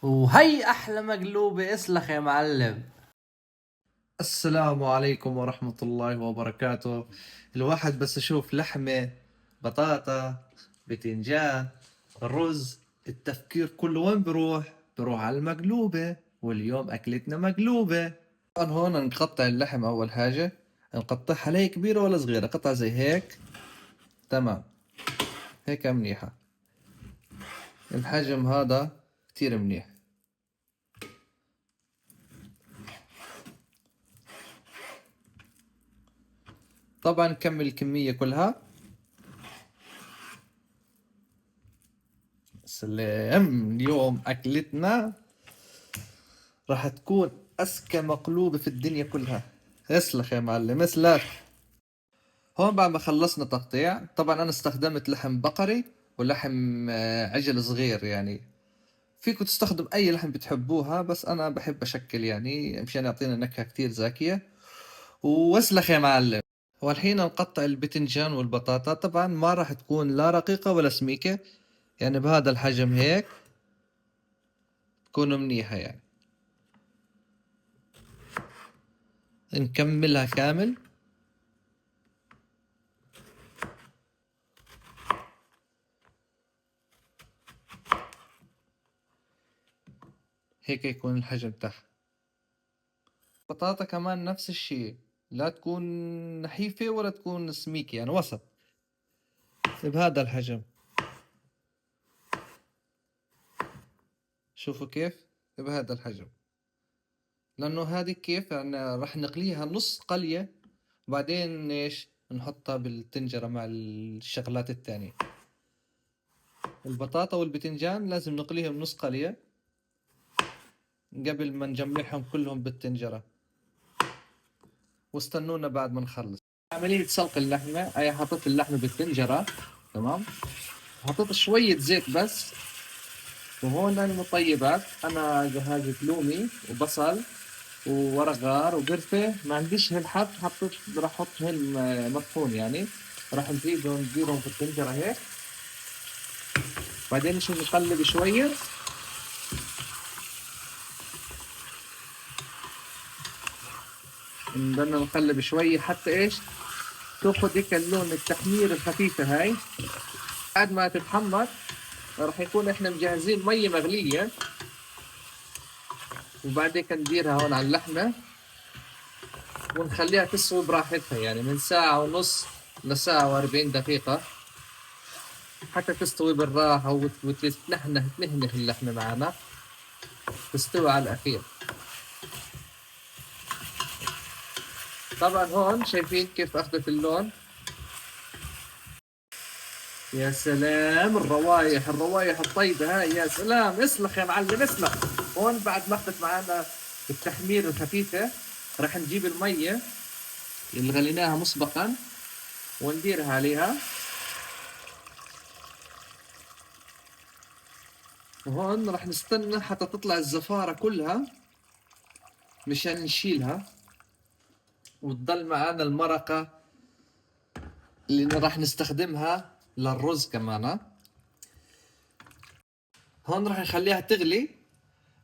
وهي احلى مقلوبة اسلخ يا معلم. السلام عليكم ورحمة الله وبركاته. الواحد بس أشوف لحمة، بطاطا، بتنجان، رز، التفكير كله وين بروح؟ بروح على المقلوبة، واليوم أكلتنا مقلوبة. طبعا هون نقطع اللحم أول حاجة، نقطعها لا هي كبيرة ولا صغيرة، قطعة زي هيك. تمام، هيك منيحة. الحجم هذا كتير منيح. طبعا نكمل الكمية كلها. سلام، اليوم أكلتنا راح تكون أذكى مقلوبة في الدنيا كلها. اسلخ يا معلم اسلخ. هون بعد ما خلصنا تقطيع، طبعا أنا استخدمت لحم بقري ولحم عجل صغير يعني. فيكم تستخدم أي لحم بتحبوها، بس أنا بحب أشكل يعني مشان يعطينا نكهة كتير زاكية. واسلخ يا معلم. والحين نقطع البتنجان والبطاطا، طبعا ما راح تكون لا رقيقة ولا سميكة، يعني بهذا الحجم هيك تكون منيحة يعني. نكملها كامل. هيك يكون الحجم تحت. بطاطا كمان نفس الشي، لا تكون نحيفة ولا تكون سميكة، يعني وسط بهذا الحجم. شوفوا كيف، بهذا الحجم. لأنه هذه كيف يعني راح نقليها نص قلية، وبعدين ايش نحطها بالطنجرة مع الشغلات التانية. البطاطا والبتنجان لازم نقليهم نص قلية قبل ما نجمعهم كلهم بالطنجرة. واستنونا بعد ما نخلص عملية سلق اللحمة. أي حطيت اللحمة بالطنجرة، تمام، حطيت شوية زيت بس. وهون المطيبات أنا جهزت لومي وبصل وورق غار وقرفة. ما عنديش هالحب، حطيت راح أحط هيل مطحون يعني. راح نديرهم في الطنجرة هيك. بعدين شو نقلب شوية. نضلنا نقلب شوية حتى إيش تاخذ هيك اللون التحمير الخفيفة هاي. بعد ما تتحمر راح يكون إحنا مجهزين مية مغلية، وبعدين نديرها هون على اللحمة ونخليها تسوي براحتها، يعني من ساعة ونص لساعة و40 دقيقة حتى تستوي بالراحة وتتنحنح تنهنح اللحمة معنا، تستوي على الأخير. طبعا هون شايفين كيف أخذت اللون. يا سلام، الروايح الروايح الطيبة هاي، يا سلام. اسلخ يا معلم اسلخ. هون بعد ما أخذت معنا التحمير الخفيفة، راح نجيب المية اللي غليناها مسبقا ونديرها عليها. وهون راح نستنى حتى تطلع الزفارة كلها مشان نشيلها، وتضل معانا المرقة اللي راح نستخدمها للرز كمان. هون راح نخليها تغلي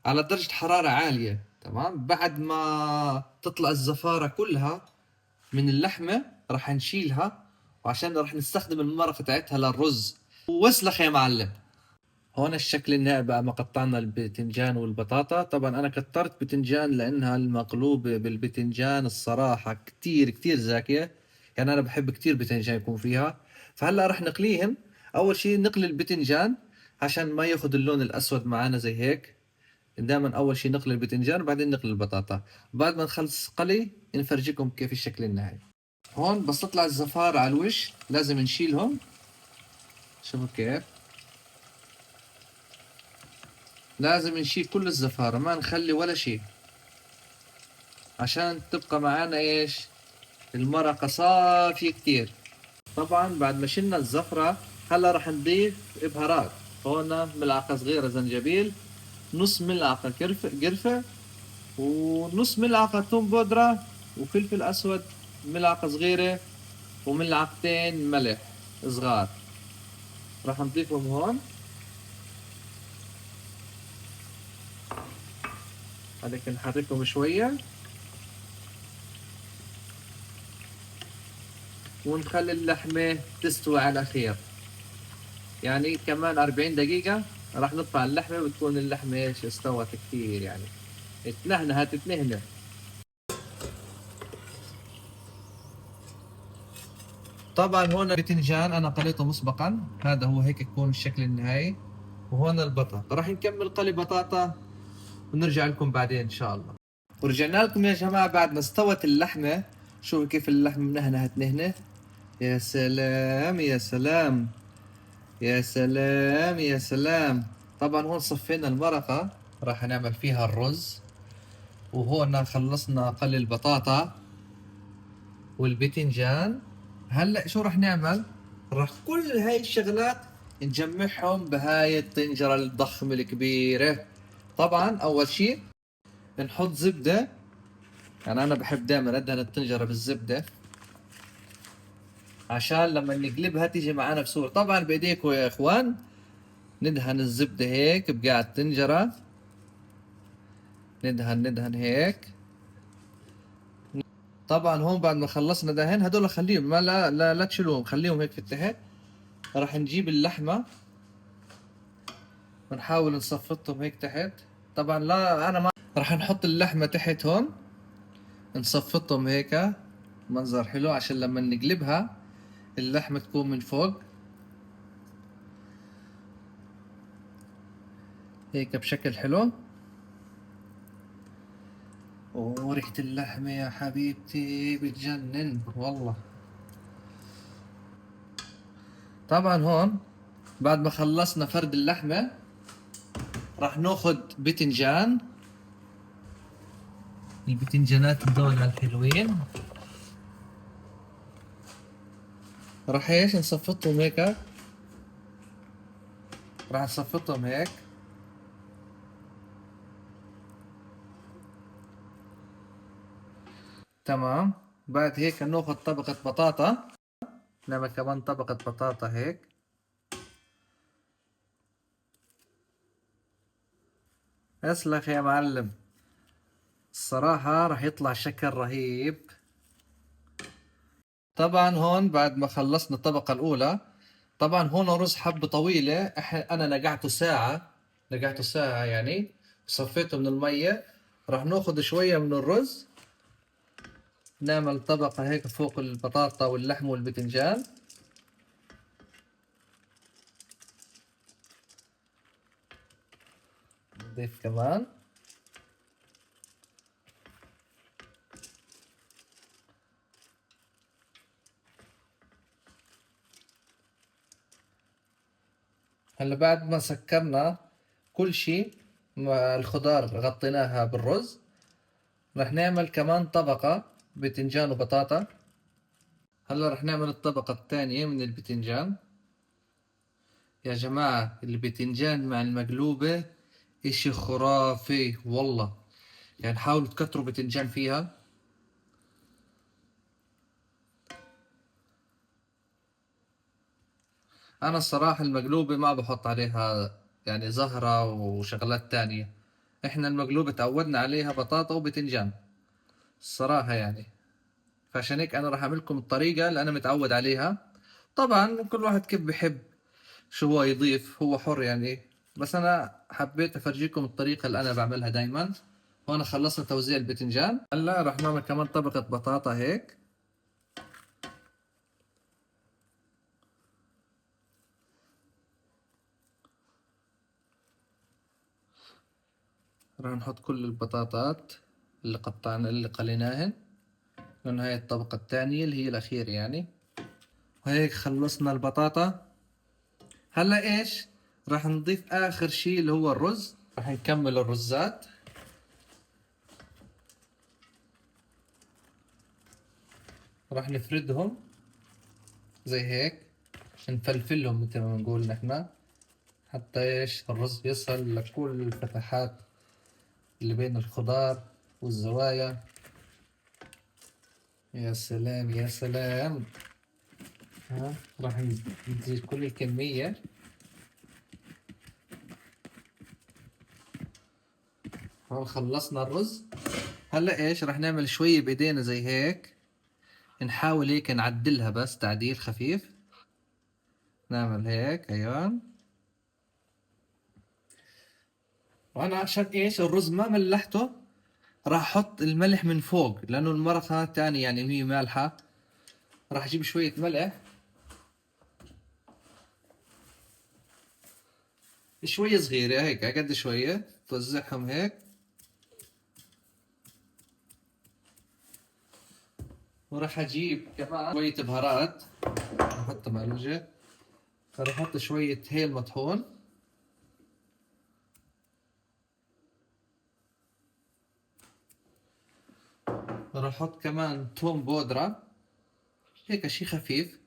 على درجة حرارة عالية، تمام. بعد ما تطلع الزفارة كلها من اللحمة راح نشيلها، وعشان راح نستخدم المرقة تاعتها للرز. واسلخ يا معلم. هون الشكل النهائي بقى ما قطعنا البتنجان والبطاطا. طبعا انا كترت بتنجان لانها المقلوبة بالبتنجان الصراحة كتير كتير زاكية، يعني انا بحب كتير بتنجان يكون فيها. فهلا رح نقليهم. اول شي نقلي البتنجان عشان ما ياخد اللون الاسود معانا زي هيك. دائما اول شي نقلي البتنجان بعدين نقلي البطاطا. بعد ما نخلص قلي نفرجيكم كيف الشكل النهائي. هون بس تطلع الزفارة على الوش لازم نشيلهم. شوفوا كيف، لازم نشيل كل الزفارة، ما نخلي ولا شيء عشان تبقى معانا ايش المرقة صافية كتير. طبعا بعد ما شلنا الزفرة هلا رح نضيف بهارات. هون ملعقة صغيرة زنجبيل، نص ملعقة قرفة، ونص ملعقة توم بودرة، وفلفل أسود ملعقة صغيرة، وملعقتين ملح صغار راح نضيفهم هون. هذيك نحركهم شوية ونخلي اللحمة تستوي على خير. يعني كمان 40 دقيقة راح نرفع اللحمة بتكون اللحمة ايش استوت كثير يعني تتنهنة. طبعا هون البتنجان انا قليته مسبقا، هذا هو هيك يكون الشكل النهائي. وهون البطاطا راح نكمل قلي بطاطا ونرجع لكم بعدين ان شاء الله. ورجعنا لكم يا جماعة بعد ما استوت اللحمة. شوفوا كيف اللحمة منهنة نهنة. يا سلام يا سلام يا سلام يا سلام. طبعا هون صفينا المرقة راح نعمل فيها الرز. وهون خلصنا قلي البطاطا والبتنجان. هلا شو راح نعمل؟ راح كل هاي الشغلات نجمعهم بهاي الطنجرة الضخمة الكبيرة. طبعا اول شيء نحط زبدة. يعني انا بحب دائما ادهن الطنجرة بالزبدة عشان لما نقلبها تيجي معانا بصورة. طبعا بايديكم يا اخوان ندهن الزبدة هيك بقاع الطنجرة. ندهن هيك. طبعا هون بعد ما خلصنا دهن هدول خليهم ما لا تشيلوهم، خليهم هيك في التحت. راح نجيب اللحمة ونحاول نصفطهم هيك تحت. طبعا لا انا ما راح نحط اللحمة تحت هون نصفطهم هيك منظر حلو عشان لما نقلبها اللحمة تكون من فوق هيك بشكل حلو. وريحة اللحمة يا حبيبتي بتجنن والله. طبعا هون بعد ما خلصنا فرد اللحمة راح ناخد بتنجان. البتنجانات دول الحلوين راح ايش نصفطهم هيك. راح نصفطهم هيك. تمام. بعد هيك ناخد طبقة بطاطا. نعمل كمان طبقة بطاطا هيك. اسلخ يا معلم. الصراحة راح يطلع شكل رهيب. طبعا هون بعد ما خلصنا الطبقة الأولى طبعا هون رز حبة طويلة. أنا نقعته ساعة يعني. صفيته من المية. راح ناخد شوية من الرز نعمل طبقة هيك فوق البطاطا واللحم والبتنجان. نضيف كمان. هلا بعد ما سكرنا كل شيء الخضار غطيناها بالرز رح نعمل كمان طبقة بتنجان وبطاطا. هلا رح نعمل الطبقة الثانية من البتنجان. يا جماعة البتنجان مع المقلوبة اشي خرافي والله. يعني حاولوا تكتروا بتنجان فيها. انا الصراحة المقلوبة ما بحط عليها يعني زهرة وشغلات تانية. احنا المقلوبة تعودنا عليها بطاطا وبتنجان الصراحة يعني. فعشان هيك انا راح اعمل لكم الطريقة اللي انا متعود عليها. طبعا كل واحد كيف بحب شو هو يضيف هو حر يعني. بس انا حبيت افرجيكم الطريقة اللي انا بعملها دايما. هون خلصنا توزيع البتنجان. هلا راح نعمل كمان طبقة بطاطا هيك. راح نحط كل البطاطات اللي قطعنا اللي قليناهن. لأن هاي الطبقة الثانية اللي هي الأخير يعني. وهيك خلصنا البطاطا. هلا إيش؟ راح نضيف آخر شي اللي هو الرز. راح نكمل الرزات. راح نفردهم زي هيك. نفلفلهم مثل ما بنقول نحن. حتى إيش الرز يصل لكل الفتحات اللي بين الخضار والزوايا. يا سلام يا سلام. ها راح نزيد كل الكمية. هون خلصنا الرز. هلا ايش رح نعمل؟ شوية بايدينا زي هيك، نحاول هيك نعدلها بس تعديل خفيف. نعمل هيك، ايوه. وانا عشان ايش الرز ما ملحته، راح احط الملح من فوق، لانه المرقة تاني يعني هي مالحة. راح اجيب شوية ملح، شوية صغيرة هيك، قد شوية توزعهم هيك. وراح اجيب كمان شوية بهارات، احطها مع الوجه. راح احط شوية هيل مطحون. راح احط كمان توم بودرة، هيك شي خفيف.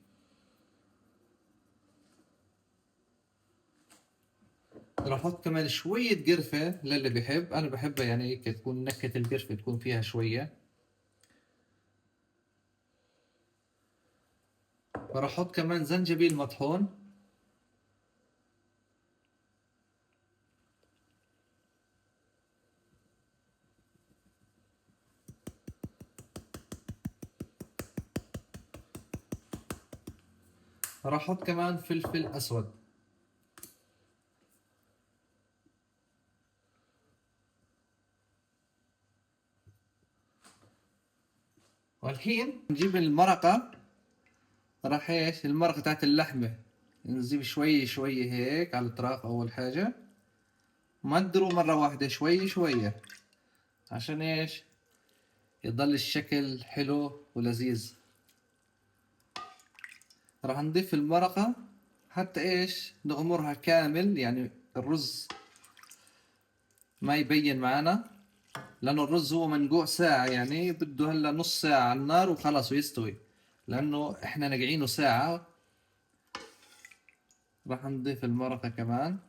راح احط كمان شوية قرفة للي بيحب، انا بحبها يعني هيك تكون نكهة القرفة تكون فيها شوية. وراح احط كمان زنجبيل مطحون. راح احط كمان فلفل اسود. والحين نجيب المرقة. راح ايش المرقة تاعت اللحمة نجيب شوي شوي هيك على الأطراف أول حاجة، ما تدروا مرة واحدة، شوي شوية، عشان ايش يضل الشكل حلو ولذيذ. راح نضيف المرقة حتى ايش نغمرها كامل، يعني الرز ما يبين معنا، لأنه الرز هو منقوع ساعة، يعني بده هلا نص ساعة على النار وخلاص ويستوي، لأنه احنا نقعينه ساعة. راح نضيف المرقة كمان.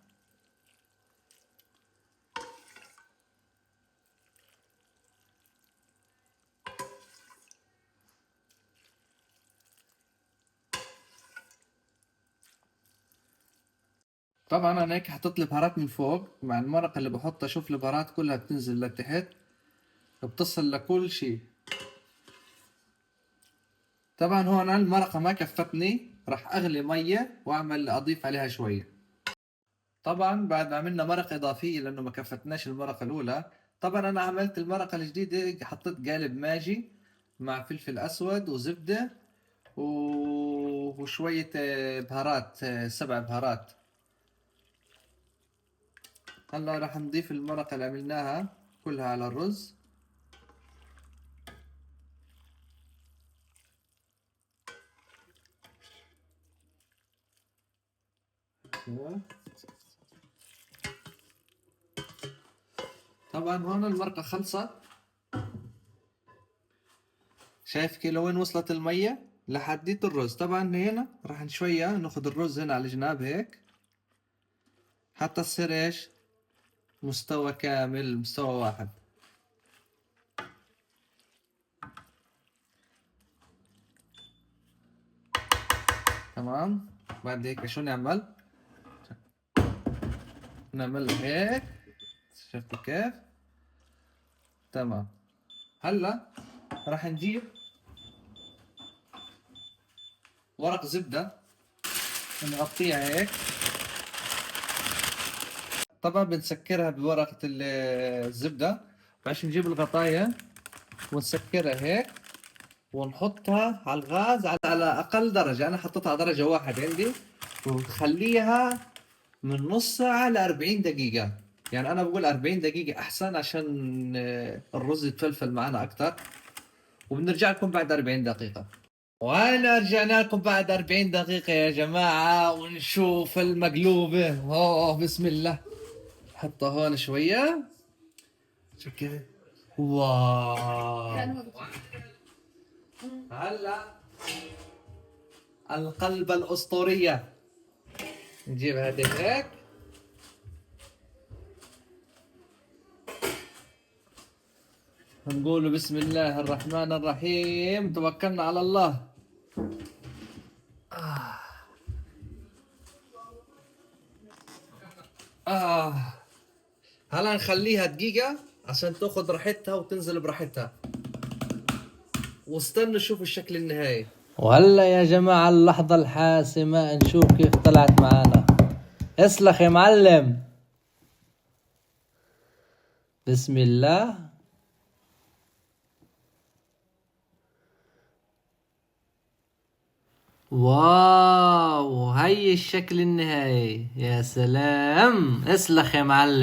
طبعا انا هيك حطيت البهارات من فوق مع المرقة اللي بحطها، شوف البهارات كلها بتنزل لتحت، بتصل لكل شيء. طبعا هون المرقة ما كفتني، راح اغلي مية واعمل اضيف عليها شوية. طبعا بعد ما عملنا مرقة اضافية لانه ما كفتناش المرقة الاولى، طبعا انا عملت المرقة الجديدة، حطيت قالب ماجي مع فلفل اسود وزبدة وشوية بهارات، 7 بهارات. هلا راح نضيف المرقة اللي عملناها كلها على الرز. طبعا هون المرقة خلصت، شايف كي لوين وصلت المية لحديت الرز. طبعا هنا راح شوية ناخذ الرز هنا على الجناب هيك، حتى تصير ايش مستوى كامل، مستوى واحد. تمام. بعد هيك شو نعمل؟ نعمل هيك، شفتوا كيف؟ تمام. هلا راح نجيب ورق زبدة نغطيها هيك. طبعا بنسكرها بورقة الزبدة، باش نجيب الغطاية ونسكرها هيك، ونحطها على الغاز على اقل درجة، انا حطيتها على درجة 1 عندي، ونخليها من نص ساعة ل 40 دقيقة. يعني انا بقول 40 دقيقة احسن عشان الرز يتفلفل معنا اكتر. وبنرجع لكم بعد 40 دقيقة. وانا رجعنا لكم بعد 40 دقيقة يا جماعة، ونشوف المقلوبة. اوه بسم الله. حطها هون شوية، شوف كيف. واو. هلا القلبة الأسطورية نجيب هذه هيك. نقول بسم الله الرحمن الرحيم، توكلنا على الله. آه. آه. هلا نخليها دقيقة عشان تاخد راحتها وتنزل براحتها. واستنى شوف الشكل النهائي. وهلا يا جماعة اللحظة الحاسمة، نشوف كيف طلعت معانا. اسلخ يا معلم. بسم الله. واو، هي الشكل النهائي. يا سلام، اسلخ يا معلم.